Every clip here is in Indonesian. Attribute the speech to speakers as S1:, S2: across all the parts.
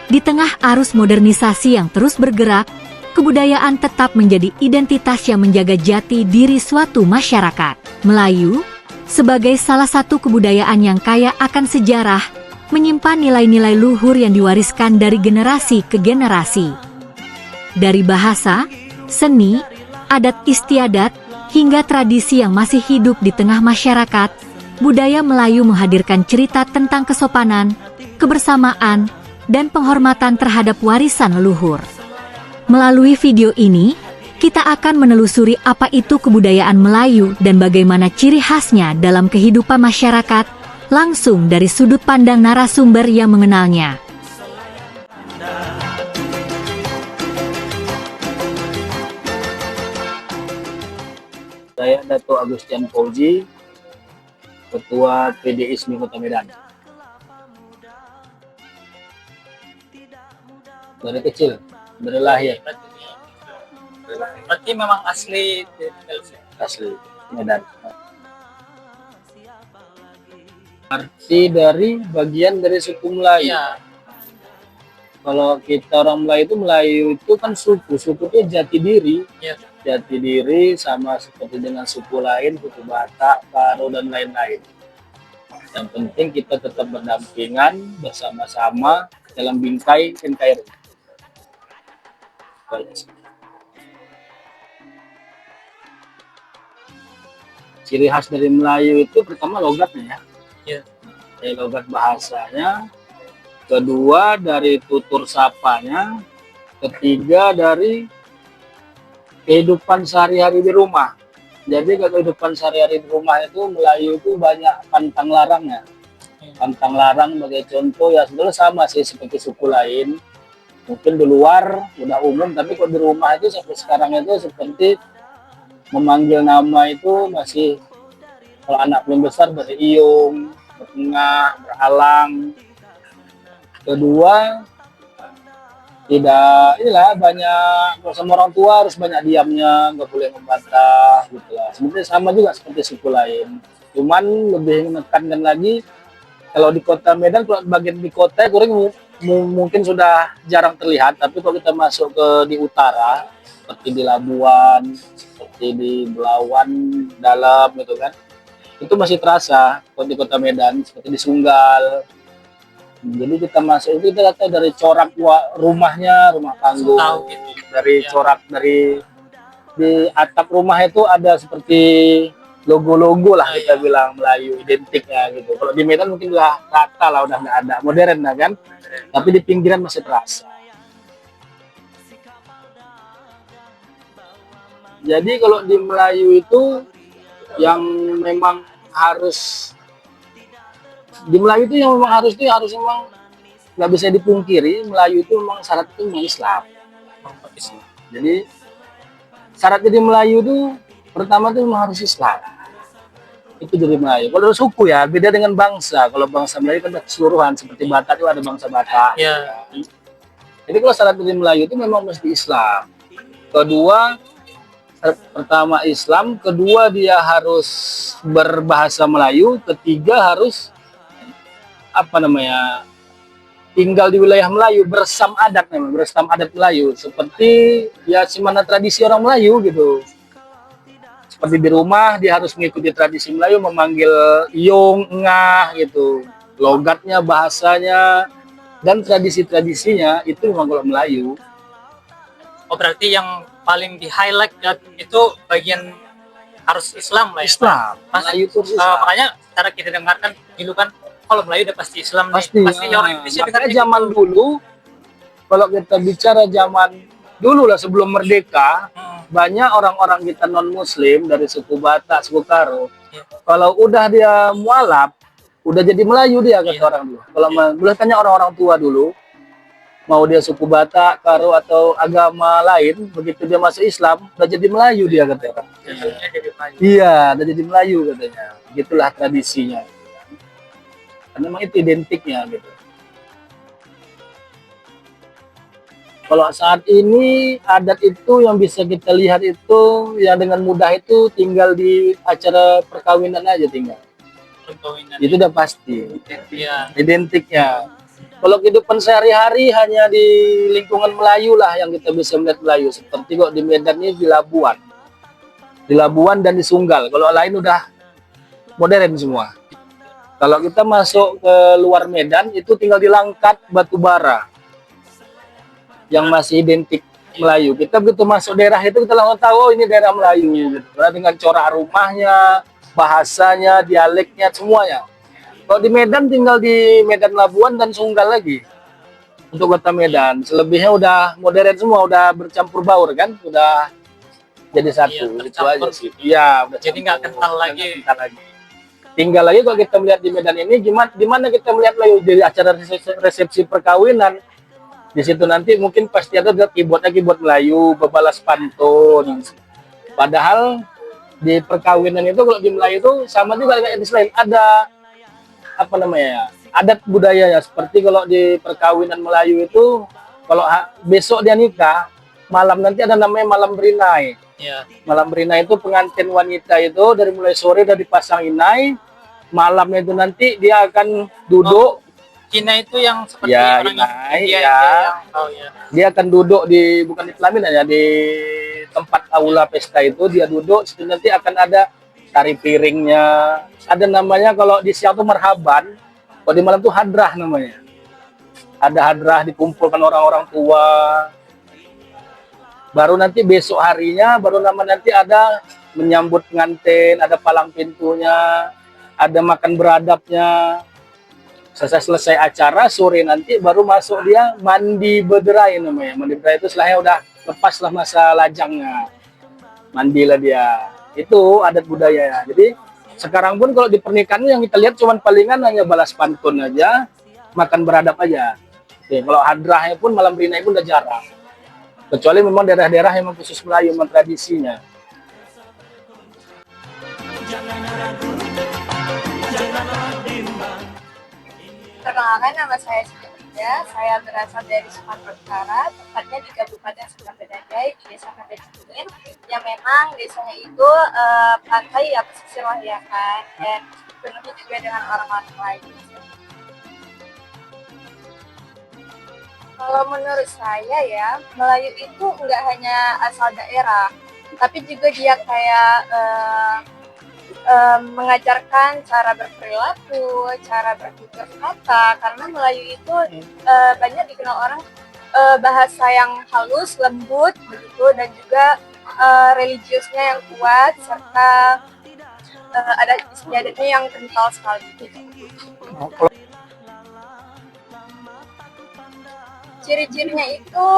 S1: Di tengah arus modernisasi yang terus bergerak, kebudayaan tetap menjadi identitas yang menjaga jati diri suatu masyarakat. Melayu, sebagai salah satu kebudayaan yang kaya akan sejarah, menyimpan nilai-nilai luhur yang diwariskan dari generasi ke generasi. Dari bahasa, seni, adat istiadat, hingga tradisi yang masih hidup di tengah masyarakat, budaya Melayu menghadirkan cerita tentang kesopanan, kebersamaan, dan penghormatan terhadap warisan leluhur. Melalui video ini, kita akan menelusuri apa itu kebudayaan Melayu dan bagaimana ciri khasnya dalam kehidupan masyarakat, langsung dari sudut pandang narasumber yang mengenalnya.
S2: Saya Dato' Agustian Fauzi, Ketua PD ISMI Kota Medan. Dari kecil, dari lahir.
S3: Berarti memang asli
S2: Medan. Arti dari bagian dari suku Melayu.
S3: ya.
S2: Kalau kita orang Melayu itu kan suku itu jati diri.
S3: Ya.
S2: Jati diri sama seperti dengan suku lain, suku Batak, Karo, dan lain-lain. Yang penting kita tetap berdampingan bersama-sama dalam bingkai NKRI. Ciri khas dari Melayu itu pertama logatnya ya. Logat bahasanya, kedua dari tutur sapanya, ketiga dari kehidupan sehari-hari di rumah. Jadi kehidupan sehari-hari di rumah itu Melayu itu banyak pantang larangnya. Pantang larang sebagai contoh ya sebenarnya sama sih seperti suku lain. Mungkin di luar udah umum, tapi kalau di rumah itu sampai sekarang itu seperti memanggil nama itu masih, kalau anak belum besar beriyung, bertengah, beralang. Kedua, tidak, inilah banyak, sama orang tua harus banyak diamnya, nggak boleh membantah gitu lah. Sebenarnya sama juga seperti suku lain, cuman lebih menekankan lagi kalau di kota Medan, kalau bagian di kota kurang mungkin sudah jarang terlihat, tapi kalau kita masuk di utara seperti di Labuan, seperti di Belawan dalam gitu kan, itu masih terasa kalau di kota Medan, seperti di Sunggal. Jadi kita masuk itu kita lihat dari corak rumahnya, rumah panggung, dari corak dari di atap rumah itu ada seperti logo-logo lah kita bilang Melayu identiknya gitu. Kalau di Medan mungkin udah rata lah, udah nggak ada, modern lah kan, tapi di pinggiran masih terasa. Jadi kalau di Melayu itu yang memang harus harus memang nggak bisa dipungkiri, Melayu itu memang syarat itu memang Islam. Jadi syarat jadi Melayu itu pertama itu memang harus Islam. Itu jadi Melayu. Kalau suku ya beda dengan bangsa. Kalau bangsa Melayu kan keseluruhan, seperti Batak itu ada bangsa Batak.
S3: Ya.
S2: Jadi kalau syarat jadi Melayu itu memang mesti Islam. Kedua, pertama Islam, kedua dia harus berbahasa Melayu, ketiga harus tinggal di wilayah Melayu, bersam adat memang, bersam adat Melayu, seperti ya semana tradisi orang Melayu gitu. Seperti di rumah dia harus mengikuti tradisi Melayu, memanggil iyung, ngah gitu. Logatnya, bahasanya, dan tradisi-tradisinya itu memang kalau Melayu.
S3: Oh, berarti yang paling di highlight itu bagian harus Islam lah ya.
S2: Islam. Melayu itu Islam.
S3: Makanya cara kita dengarkan dulu kan, kalau Melayu udah pasti Islam
S2: pasti
S3: orang Indonesia.
S2: Makanya zaman dulu, kalau kita bicara zaman dulu lah sebelum merdeka, banyak orang-orang kita non Muslim dari suku Batak, suku Karo, kalau udah dia mualaf, udah jadi Melayu dia kata orang dulu. Kalau boleh tanya orang-orang tua dulu, mau dia suku Batak, Karo atau agama lain, begitu dia masuk Islam, udah jadi Melayu dia katanya. Iya, udah jadi Melayu katanya. Gitulah tradisinya. Karena memang itu identiknya gitu. Kalau saat ini adat itu yang bisa kita lihat itu yang dengan mudah itu tinggal di acara perkawinan aja tinggal. Itu udah pasti. Identiknya. Kalau kehidupan sehari-hari hanya di lingkungan Melayu lah yang kita bisa melihat Melayu. Seperti kok di Medan ini di Labuan dan di Sunggal. Kalau lain udah modern semua. Kalau kita masuk ke luar Medan itu tinggal di Langkat, Batubara yang masih identik Melayu. Kita begitu masuk daerah itu kita langsung tahu oh ini daerah Melayu. Gitu. Karena dengan corak rumahnya, bahasanya, dialeknya, semuanya. Kalau di Medan tinggal di Medan Labuan dan Sunggal lagi untuk kota Medan. Selebihnya udah modern semua, udah bercampur baur kan, udah jadi satu.
S3: Iya,
S2: Itu aja
S3: bercampur.
S2: sih. Iya, udah
S3: Jadi nggak
S2: campur.
S3: kental
S2: Nggak
S3: lagi.
S2: kental lagi. Tinggal lagi kalau kita melihat di Medan ini gimana kita melihat lagi di acara resepsi perkawinan. Di situ nanti mungkin pasti ada keyboard Melayu, bebalas pantun. Padahal di perkawinan itu kalau di Melayu itu sama juga kayak di lain ada apa namanya adat budayanya seperti kalau di perkawinan Melayu itu kalau besok dia nikah malam nanti ada namanya malam berinai.
S3: Iya.
S2: Malam berinai itu pengantin wanita itu dari mulai sore udah dipasang inai, malamnya itu nanti dia akan duduk.
S3: Kina itu yang seperti
S2: Ya,
S3: orang
S2: inai,
S3: India
S2: ya.
S3: yang ya.
S2: Dia akan duduk di bukan di pelaminan ya di tempat aula pesta itu dia duduk situ nanti akan ada tari piringnya, ada namanya kalau di siang tuh marhaban, kalau di malam tuh hadrah namanya. Ada hadrah dikumpulkan orang-orang tua. Baru nanti besok harinya baru nanti ada menyambut pengantin, ada palang pintunya, ada makan beradabnya. Selesai acara sore nanti baru masuk dia mandi bederai namanya. Mandi bederai itu setelahnya udah lepaslah masa lajangnya. Mandilah dia. Itu adat budaya ya. Jadi sekarang pun kalau di pernikahan yang kita lihat cuman palingan hanya balas pantun aja, makan beradab aja. Oke, kalau hadrahnya pun malam berinai pun udah jarang. Kecuali memang daerah-daerah yang memang khusus Melayu, memang tradisinya.
S4: Perkenalkan, nama saya Siti Frida. Saya berasal dari Sumatera Utara, tepatnya di Kabupaten Sukabedadai, di Desa Kadacungin, yang memang desanya itu pantai ya pesisir lah ya kan, dan penuh juga dengan orang-orang lain. Kalau menurut saya ya, Melayu itu nggak hanya asal daerah, tapi juga dia kayak mengajarkan cara berperilaku, cara bertutur kata, karena Melayu itu banyak dikenal orang bahasa yang halus, lembut, begitu, dan juga religiusnya yang kuat, serta ada istiadatnya yang kental sekali. Ciri-cirinya itu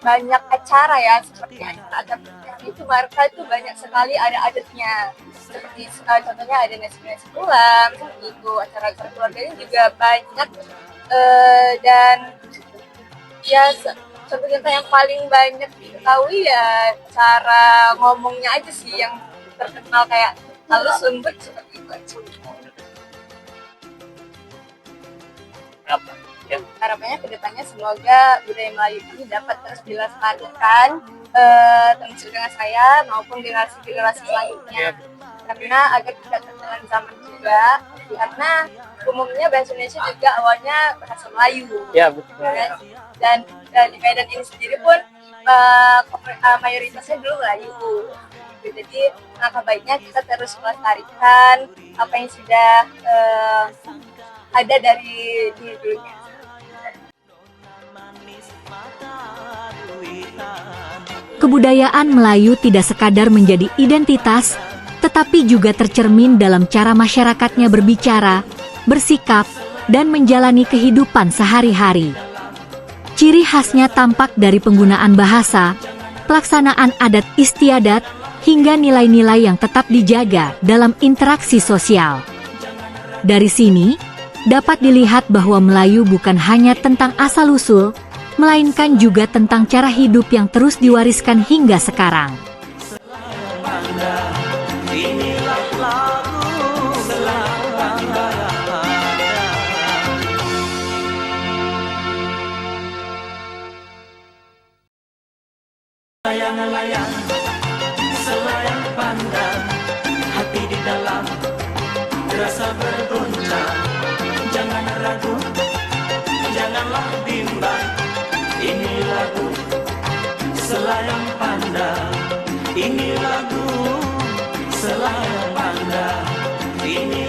S4: banyak acara ya, seperti ada itu mereka itu banyak sekali ada adatnya, seperti contohnya ada nasi pulang, seperti itu acara-acara keluarganya juga banyak dan ya contoh-contoh yang paling banyak diketahui ya cara ngomongnya aja sih yang terkenal kayak halus lembut seperti itu aja. Harapannya kedepannya semoga budaya Melayu ini dapat terus dilestarikan termasuk dengan saya maupun generasi-generasi selanjutnya, karena agar tidak tertinggal zaman juga, karena umumnya bahasa Indonesia juga awalnya bahasa Melayu
S2: Ya betul.
S4: dan di Medan ini sendiri pun mayoritasnya dulu Melayu. Jadi langkah baiknya kita terus melestarikan apa yang sudah ada dari dulunya.
S1: Kebudayaan Melayu tidak sekadar menjadi identitas, tetapi juga tercermin dalam cara masyarakatnya berbicara, bersikap, dan menjalani kehidupan sehari-hari. Ciri khasnya tampak dari penggunaan bahasa, pelaksanaan adat istiadat, hingga nilai-nilai yang tetap dijaga dalam interaksi sosial. Dari sini, dapat dilihat bahwa Melayu bukan hanya tentang asal-usul, melainkan juga tentang cara hidup yang terus diwariskan hingga sekarang.
S5: Layang-layang, selayang pandang, hati di dalam, rasa bergoncang, jangan ragu. selayang pandang. Ini lagu selayang pandang. Ini